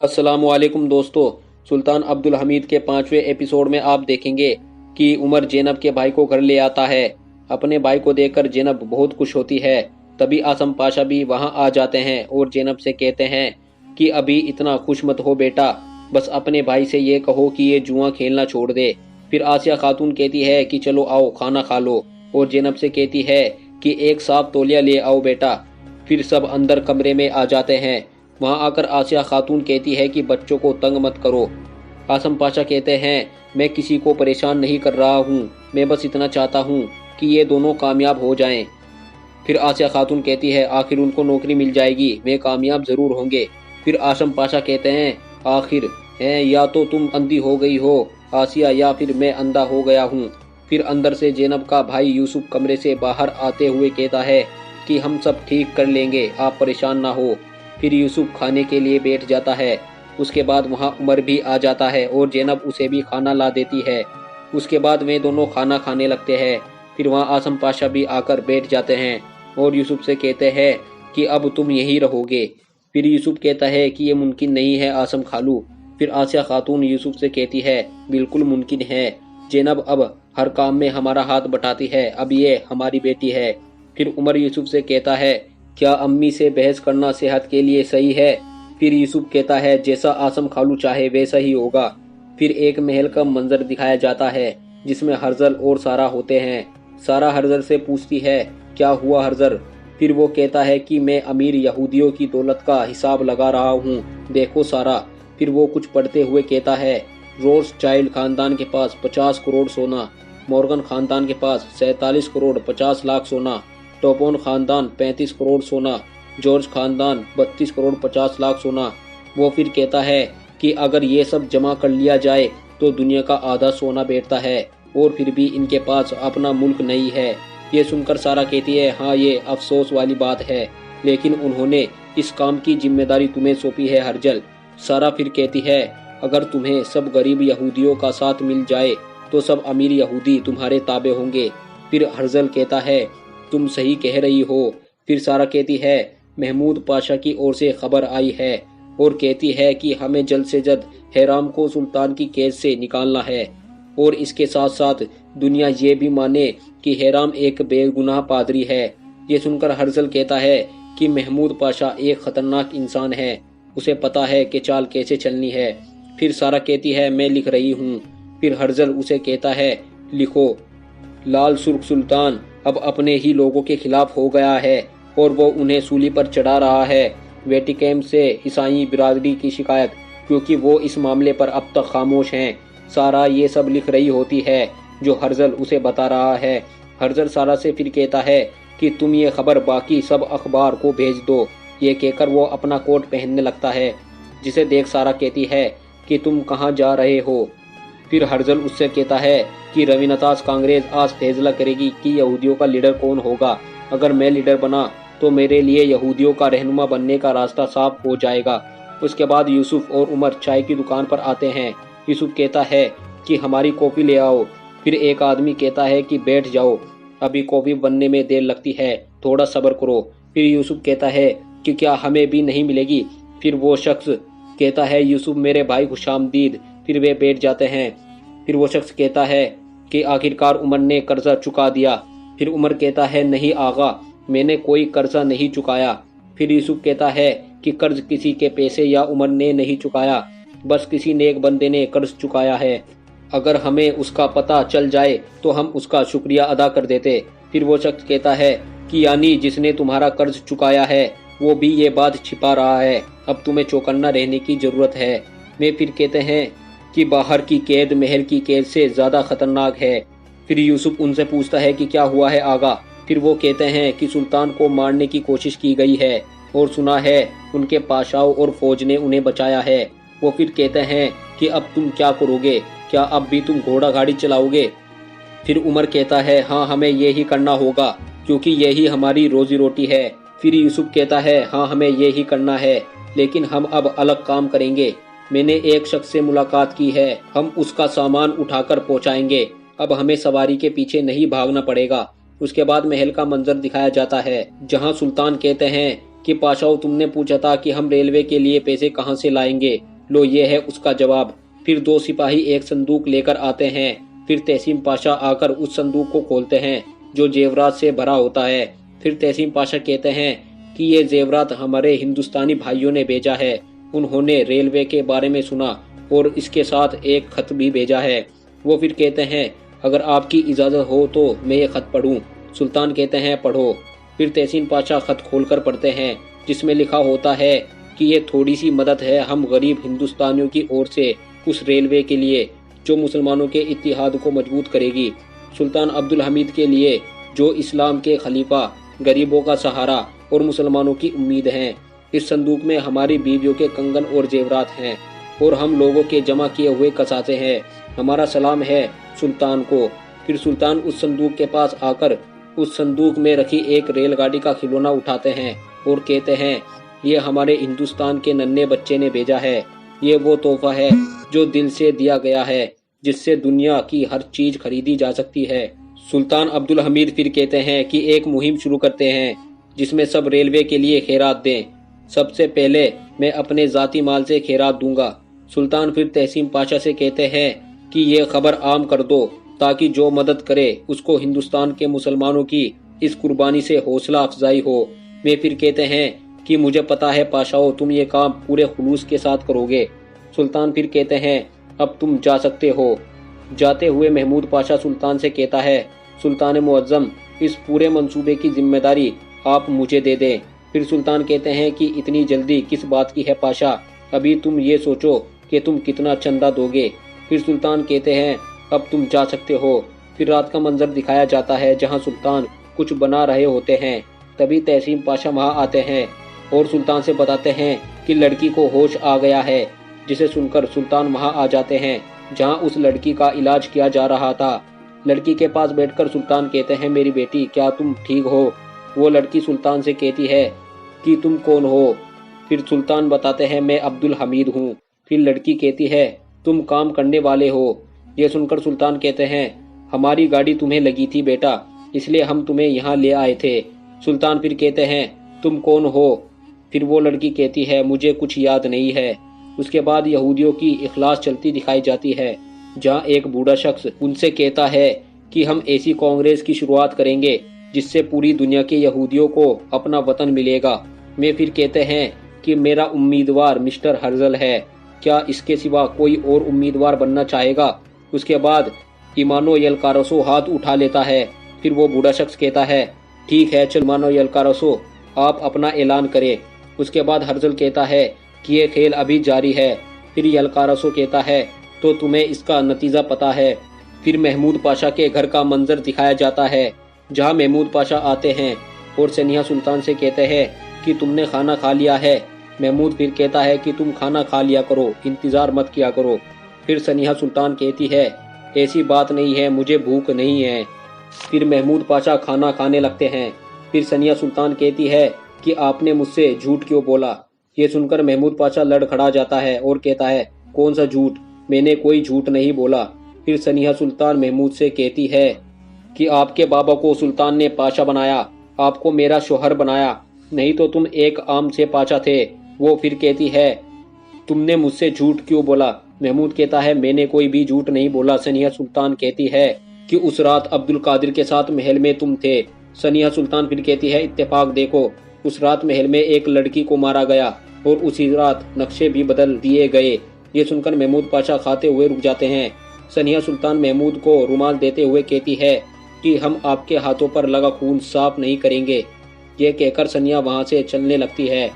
अस्सलाम वालेकुम दोस्तों। सुल्तान अब्दुल हमीद के 5वें एपिसोड में आप देखेंगे कि उमर ज़ैनब के भाई को घर ले आता है। अपने भाई को देखकर ज़ैनब बहुत खुश होती है। तभी आसम पाशा भी वहां आ जाते हैं और ज़ैनब से कहते हैं कि अभी इतना खुश मत हो बेटा, बस अपने भाई से ये कहो कि ये जुआ खेलना छोड़ दे। फिर आसिया खातून कहती है कि चलो आओ खाना खा लो, और ज़ैनब से कहती है कि एक साफ तौलिया ले आओ बेटा। फिर सब अंदर कमरे में आ जाते हैं। वहां आकर आसिया खातून कहती है कि बच्चों को तंग मत करो। आसम पाशा कहते हैं मैं किसी को परेशान नहीं कर रहा हूँ, मैं बस इतना चाहता हूँ कि ये दोनों कामयाब हो जाएं। फिर आसिया खातून कहती है आखिर उनको नौकरी मिल जाएगी, वे कामयाब जरूर होंगे। फिर आसम पाशा कहते हैं आखिर हैं या तो तुम अंधी हो गई हो आसिया, या फिर मैं अंधा हो गया हूँ। फिर अंदर से ज़ैनब का भाई यूसुफ कमरे से बाहर आते हुए कहता है कि हम सब ठीक कर लेंगे, आप परेशान ना हो। फिर यूसुफ खाने के लिए बैठ जाता है। उसके बाद वहाँ उमर भी आ जाता है और ज़ैनब उसे भी खाना ला देती है। उसके बाद वे दोनों खाना खाने लगते हैं। फिर वहाँ आसम पाशा भी आकर बैठ जाते हैं और यूसुफ से कहते हैं कि अब तुम यहीं रहोगे। फिर यूसुफ कहता है कि ये मुमकिन नहीं है आसम खालू। फिर आसिया खातून यूसुफ से कहती है बिल्कुल मुमकिन है, ज़ैनब अब हर काम में हमारा हाथ बटाती है, अब ये हमारी बेटी है। फिर उमर यूसुफ से कहता है क्या अम्मी से बहस करना सेहत के लिए सही है? फिर यूसुफ कहता है जैसा आसम खालू चाहे वैसा ही होगा। फिर एक महल का मंजर दिखाया जाता है जिसमें हर्जल और सारा होते हैं। सारा हर्जल से पूछती है क्या हुआ हर्जल? फिर वो कहता है कि मैं अमीर यहूदियों की दौलत का हिसाब लगा रहा हूँ, देखो सारा। फिर वो कुछ पढ़ते हुए कहता है रोज चाइल्ड खानदान के पास 50 करोड़ सोना, मॉर्गन खानदान के पास 47 करोड़ 50 लाख सोना, टोपोन खानदान 35 करोड़ सोना, जॉर्ज खानदान 32 करोड़ 50 लाख सोना। वो फिर कहता है कि अगर ये सब जमा कर लिया जाए तो दुनिया का आधा सोना बैठता है, और फिर भी इनके पास अपना मुल्क नहीं है। ये सुनकर सारा कहती है हाँ ये अफसोस वाली बात है, लेकिन उन्होंने इस काम की जिम्मेदारी तुम्हें सौंपी है हर्जल। सारा फिर कहती है अगर तुम्हें सब गरीब यहूदियों का साथ मिल जाए तो सब अमीर यहूदी तुम्हारे ताबे होंगे। फिर हर्जल कहता है तुम सही कह रही हो। फिर सारा कहती है महमूद पाशा की ओर से खबर आई है और कहती है कि हमें जल्द से जल्द हैराम को सुल्तान की कैद से निकालना है, और इसके साथ साथ दुनिया ये भी माने कि हैराम एक बेगुनाह पादरी है। ये सुनकर हर्जल कहता है कि महमूद पाशा एक खतरनाक इंसान है, उसे पता है कि चाल कैसे चलनी है। फिर सारा कहती है मैं लिख रही हूँ। फिर हर्जल उसे कहता है लिखो, लाल सुर्ख सुल्तान अब अपने ही लोगों के खिलाफ हो गया है और वो उन्हें सूली पर चढ़ा रहा है। वेटिकन से ईसाई बिरादरी की शिकायत, क्योंकि वो इस मामले पर अब तक खामोश हैं। सारा ये सब लिख रही होती है जो हर्जल उसे बता रहा है। हर्जल सारा से फिर कहता है कि तुम ये खबर बाकी सब अखबार को भेज दो। ये कहकर वो अपना कोट पहनने लगता है, जिसे देख सारा कहती है कि तुम कहाँ जा रहे हो? फिर हर्जल उससे कहता है कि रवीनतास कांग्रेस आज फैसला करेगी कि यहूदियों का लीडर कौन होगा। अगर मैं लीडर बना तो मेरे लिए यहूदियों का रहनुमा बनने का रास्ता साफ हो जाएगा। उसके बाद यूसुफ और उमर चाय की दुकान पर आते हैं। यूसुफ कहता है कि हमारी कॉफ़ी ले आओ। फिर एक आदमी कहता है कि बैठ जाओ, अभी कॉफ़ी बनने में देर लगती है, थोड़ा सब्र करो। फिर यूसुफ कहता है कि क्या हमें भी नहीं मिलेगी? फिर वो शख्स कहता है यूसुफ मेरे भाई खुशामदीद। फिर वे बैठ जाते हैं। फिर वो शख्स कहता है कि आखिरकार उमर ने कर्जा चुका दिया। फिर उमर कहता है नहीं आगा, मैंने कोई कर्जा नहीं चुकाया। फिर यूसुफ कहता है कि कर्ज किसी के पैसे या उमर ने नहीं चुकाया, बस किसी नेक बंदे ने कर्ज चुकाया है। अगर हमें उसका पता चल जाए तो हम उसका शुक्रिया अदा कर देते। फिर वो शख्स कहता है कि यानी जिसने तुम्हारा कर्ज चुकाया है वो भी ये बात छिपा रहा है, अब तुम्हें चौकन्ना रहने की जरूरत है। वे फिर कहते हैं कि बाहर की कैद महल की कैद से ज्यादा खतरनाक है। फिर यूसुफ उनसे पूछता है कि क्या हुआ है आगा? फिर वो कहते हैं कि सुल्तान को मारने की कोशिश की गई है और सुना है उनके पाशाओं और फौज ने उन्हें बचाया है। वो फिर कहते हैं कि अब तुम क्या करोगे, क्या अब भी तुम घोड़ा गाड़ी चलाओगे? फिर उमर कहता है हाँ हमें यही करना होगा, क्योंकि यही हमारी रोजी रोटी है। फिर यूसुफ कहता है हाँ हमें यही करना है, लेकिन हम अब अलग काम करेंगे। मैंने एक शख्स से मुलाकात की है, हम उसका सामान उठाकर पहुंचाएंगे। अब हमें सवारी के पीछे नहीं भागना पड़ेगा। उसके बाद महल का मंजर दिखाया जाता है जहां सुल्तान कहते हैं कि पाशाओ तुमने पूछा था कि हम रेलवे के लिए पैसे कहां से लाएंगे। لو یہ ہے اس کا جواب۔ پھر دو سپاہی ایک صندوق لے کر آتے ہیں۔ پھر تحسین پاشا آ کر اس صندوق کو کھولتے ہیں جو زیورات سے بھرا ہوتا ہے۔ پھر تحسین پاشا کہتے ہیں کہ یہ زیورات ہمارے ہندوستانی بھائیوں نے بھیجا ہے۔ انہوں نے ریلوے کے بارے میں سنا اور اس کے ساتھ ایک خط بھی بھیجا ہے۔ وہ پھر کہتے ہیں اگر آپ کی اجازت ہو تو میں یہ خط پڑھوں۔ سلطان کہتے ہیں پڑھو۔ پھر تحسین پاشا خط کھول کر پڑھتے ہیں جس میں لکھا ہوتا ہے کہ یہ تھوڑی سی مدد ہے ہم غریب ہندوستانیوں کی اور سے اس ریلوے کے لیے جو مسلمانوں کے اتحاد کو مضبوط کرے گی، سلطان عبدالحمید کے لیے جو اسلام کے خلیفہ، غریبوں کا سہارا اور مسلمانوں کی امید ہیں۔ اس صندوق میں ہماری بیویوں کے کنگن اور زیورات ہیں اور ہم لوگوں کے جمع کیے ہوئے کساتے ہیں۔ ہمارا سلام ہے سلطان کو۔ پھر سلطان اس صندوق کے پاس آ کر اس صندوق میں رکھی ایک ریل گاڑی کا کھلونا اٹھاتے ہیں اور کہتے ہیں یہ ہمارے ہندوستان کے ننھے بچے نے بھیجا ہے۔ یہ وہ تحفہ ہے جو دل سے دیا گیا ہے جس سے دنیا کی ہر چیز خریدی جا سکتی ہے۔ سلطان عبدالحمید پھر کہتے ہیں کہ ایک مہم شروع کرتے ہیں جس میں سب ریلوے کے لیے خیرات دیں۔ سب سے پہلے میں اپنے ذاتی مال سے خیرات دوں گا۔ سلطان پھر تحسین پاشا سے کہتے ہیں کہ یہ خبر عام کر دو تاکہ جو مدد کرے اس کو ہندوستان کے مسلمانوں کی اس قربانی سے حوصلہ افزائی ہو۔ میں پھر کہتے ہیں کہ مجھے پتا ہے پاشاؤ تم یہ کام پورے خلوص کے ساتھ کرو گے۔ سلطان پھر کہتے ہیں اب تم جا سکتے ہو۔ جاتے ہوئے محمود پاشا سلطان سے کہتا ہے سلطان معظم اس پورے منصوبے کی ذمہ داری آپ مجھے دے دیں۔ پھر سلطان کہتے ہیں کہ اتنی جلدی کس بات کی ہے پاشا، ابھی تم یہ سوچو کہ تم کتنا چندہ دو گے۔ پھر سلطان کہتے ہیں اب تم جا سکتے ہو۔ پھر رات کا منظر دکھایا جاتا ہے جہاں سلطان کچھ بنا رہے ہوتے ہیں۔ تبھی تحسین پاشا وہاں آتے ہیں اور سلطان سے بتاتے ہیں کہ لڑکی کو ہوش آ گیا ہے، جسے سن کر سلطان وہاں آ جاتے ہیں جہاں اس لڑکی کا علاج کیا جا رہا تھا۔ لڑکی کے پاس بیٹھ کر سلطان کہتے ہیں میری بیٹی کیا تم ٹھیک ہو؟ وہ لڑکی سلطان سے کہتی ہے کہ تم کون ہو؟ پھر سلطان بتاتے ہیں میں عبدالحمید ہوں۔ پھر لڑکی کہتی ہے تم کام کرنے والے ہو؟ یہ سن کر سلطان کہتے ہیں ہماری گاڑی تمہیں لگی تھی بیٹا، اس لیے ہم تمہیں یہاں لے آئے تھے۔ سلطان پھر کہتے ہیں تم کون ہو؟ پھر وہ لڑکی کہتی ہے مجھے کچھ یاد نہیں ہے۔ اس کے بعد یہودیوں کی اخلاص چلتی دکھائی جاتی ہے جہاں ایک بوڑھا شخص ان سے کہتا ہے کہ ہم ایسی کانگریس کی شروعات کریں گے جس سے پوری دنیا کے یہودیوں کو اپنا وطن ملے گا۔ میں پھر کہتے ہیں کہ میرا امیدوار مسٹر ہرزل ہے، کیا اس کے سوا کوئی اور امیدوار بننا چاہے گا؟ اس کے بعد ایمانو یلکارسو ہاتھ اٹھا لیتا ہے۔ پھر وہ بوڑھا شخص کہتا ہے ٹھیک ہے چل ایمانو یلکارسو آپ اپنا اعلان کریں۔ اس کے بعد ہرزل کہتا ہے کہ یہ کھیل ابھی جاری ہے۔ پھر یلکارسو کہتا ہے تو تمہیں اس کا نتیجہ پتا ہے۔ پھر محمود پاشا کے گھر کا منظر دکھایا جاتا ہے جہاں محمود پاشا آتے ہیں اور سنیا سلطان سے کہتے ہیں کہ تم نے کھانا کھا لیا ہے؟ محمود پھر کہتا ہے کہ تم کھانا کھا لیا کرو، انتظار مت کیا کرو۔ پھر سنیا سلطان کہتی ہے ایسی بات نہیں ہے، مجھے بھوک نہیں ہے۔ پھر محمود پاشا کھانا کھانے لگتے ہیں۔ پھر سنیا سلطان کہتی ہے کہ آپ نے مجھ سے جھوٹ کیوں بولا؟ یہ سن کر محمود پاشا لڑکھڑا جاتا ہے اور کہتا ہے کون سا جھوٹ؟ میں نے کوئی جھوٹ نہیں بولا۔ پھر سنیا سلطان محمود سے کہتی ہے کہ آپ کے بابا کو سلطان نے پاشا بنایا، آپ کو میرا شوہر بنایا، نہیں تو تم ایک عام سے پاشا تھے۔ وہ پھر کہتی ہے تم نے مجھ سے جھوٹ کیوں بولا؟ محمود کہتا ہے میں نے کوئی بھی جھوٹ نہیں بولا۔ سنیا سلطان کہتی ہے کہ اس رات عبد القادر کے ساتھ محل میں تم تھے۔ سنیا سلطان پھر کہتی ہے اتفاق دیکھو، اس رات محل میں ایک لڑکی کو مارا گیا اور اسی رات نقشے بھی بدل دیے گئے۔ یہ سن کر محمود پاشا کھاتے ہوئے رک جاتے ہیں۔ سنیا سلطان محمود کو رومال دیتے ہوئے کہتی ہے کہ ہم آپ کے ہاتھوں پر لگا خون صاف نہیں کریں گے۔ یہ کہہ کر سنیا وہاں سے چلنے لگتی ہے۔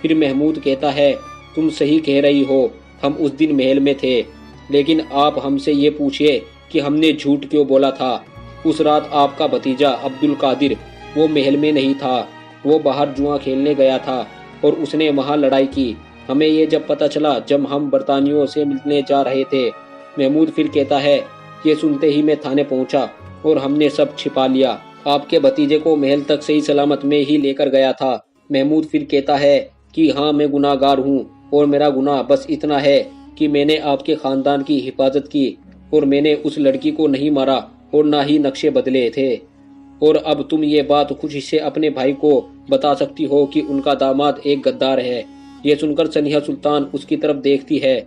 پھر محمود کہتا ہے تم صحیح کہہ رہی ہو، ہم اس دن محل میں تھے، لیکن آپ ہم سے یہ پوچھئے کہ ہم نے جھوٹ کیوں بولا تھا۔ اس رات آپ کا بھتیجا عبد القادر وہ محل میں نہیں تھا، وہ باہر جوا کھیلنے گیا تھا اور اس نے وہاں لڑائی کی۔ ہمیں یہ جب پتہ چلا جب ہم برطانویوں سے ملنے جا رہے تھے۔ محمود پھر کہتا ہے یہ سنتے ہی میں تھانے پہنچا اور ہم نے سب چھپا لیا، آپ کے بھتیجے کو محل تک صحیح سلامت میں ہی لے کر گیا تھا۔ محمود پھر کہتا ہے کہ ہاں میں گناہ گار ہوں اور میرا گناہ بس اتنا ہے کہ میں نے آپ کے خاندان کی حفاظت کی اور میں نے اس لڑکی کو نہیں مارا اور نہ ہی نقشے بدلے تھے، اور اب تم یہ بات خوشی سے اپنے بھائی کو بتا سکتی ہو کہ ان کا داماد ایک غدار ہے۔ ये सुनकर सनिया सुल्तान उसकी तरफ देखती है।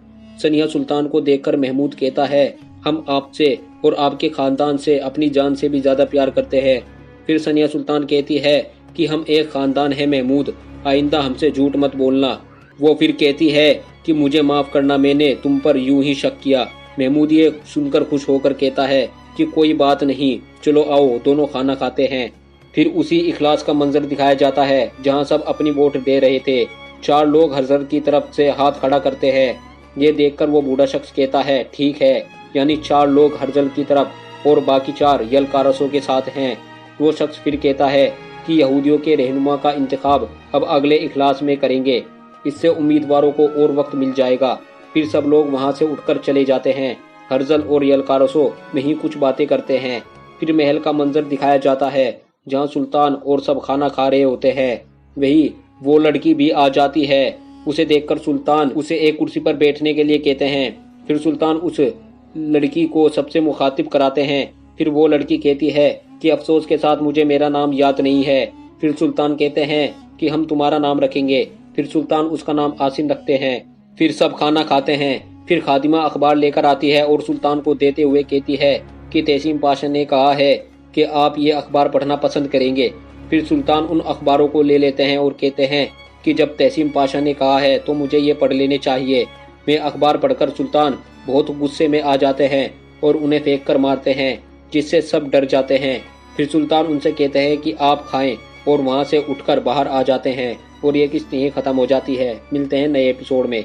सनिया सुल्तान को देखकर महमूद कहता है, हम आपसे और आपके खानदान से अपनी जान से भी ज्यादा प्यार करते हैं। फिर सनिया सुल्तान कहती है कि हम एक खानदान है महमूद, आइंदा हमसे झूठ मत बोलना। वो फिर कहती है कि मुझे माफ करना, मैंने तुम पर यूं ही शक किया। महमूद ये सुनकर खुश होकर कहता है कि कोई बात नहीं, चलो आओ दोनों खाना खाते हैं। फिर उसी इखलास का मंजर दिखाया जाता है जहां सब अपनी वोट दे रहे थे। 4 लोग हरजल की तरफ से हाथ खड़ा करते हैं। ये देखकर वो बूढ़ा शख्स कहता है, ठीक है, यानी 4 लोग हरजल की तरफ और बाकी 4 यलकारसों के साथ हैं। वो शख्स फिर कहता है कि यहूदियों के रहनुमा का इंतखाब अब अगले इखलास में करेंगे, इससे उम्मीदवारों को और वक्त मिल जाएगा। फिर सब लोग वहां से उठकर चले जाते हैं। हरजल और यलकारसों में ही कुछ बातें करते हैं। फिर महल का मंजर दिखाया जाता है जहां सुल्तान और सब खाना खा रहे होते हैं। वही वो लड़की भी आ जाती है। उसे देखकर सुल्तान उसे एक कुर्सी पर बैठने के लिए कहते हैं। फिर सुल्तान उस लड़की को सबसे मुखातिब कराते हैं। फिर वो लड़की कहती है कि अफसोस के साथ मुझे मेरा नाम याद नहीं है। फिर सुल्तान कहते हैं कि हम तुम्हारा नाम रखेंगे। फिर सुल्तान उसका नाम आसिम रखते हैं। फिर सब खाना खाते हैं। फिर खादिमा अखबार लेकर आती है और सुल्तान को देते हुए कहती है कि तहसीन पाशा ने कहा है कि आप ये अखबार पढ़ना पसंद करेंगे। फिर सुल्तान उन अखबारों को ले लेते हैं और कहते हैं कि जब तहसीन पाशा ने कहा है तो मुझे ये पढ़ लेने चाहिए। वे अखबार पढ़कर सुल्तान बहुत गुस्से में आ जाते हैं और उन्हें फेंक कर मारते हैं, जिससे सब डर जाते हैं। फिर सुल्तान उनसे कहते हैं कि आप खाएं और वहां से उठकर बाहर आ जाते हैं और ये किस्ती खत्म हो जाती है। मिलते हैं नए एपिसोड में।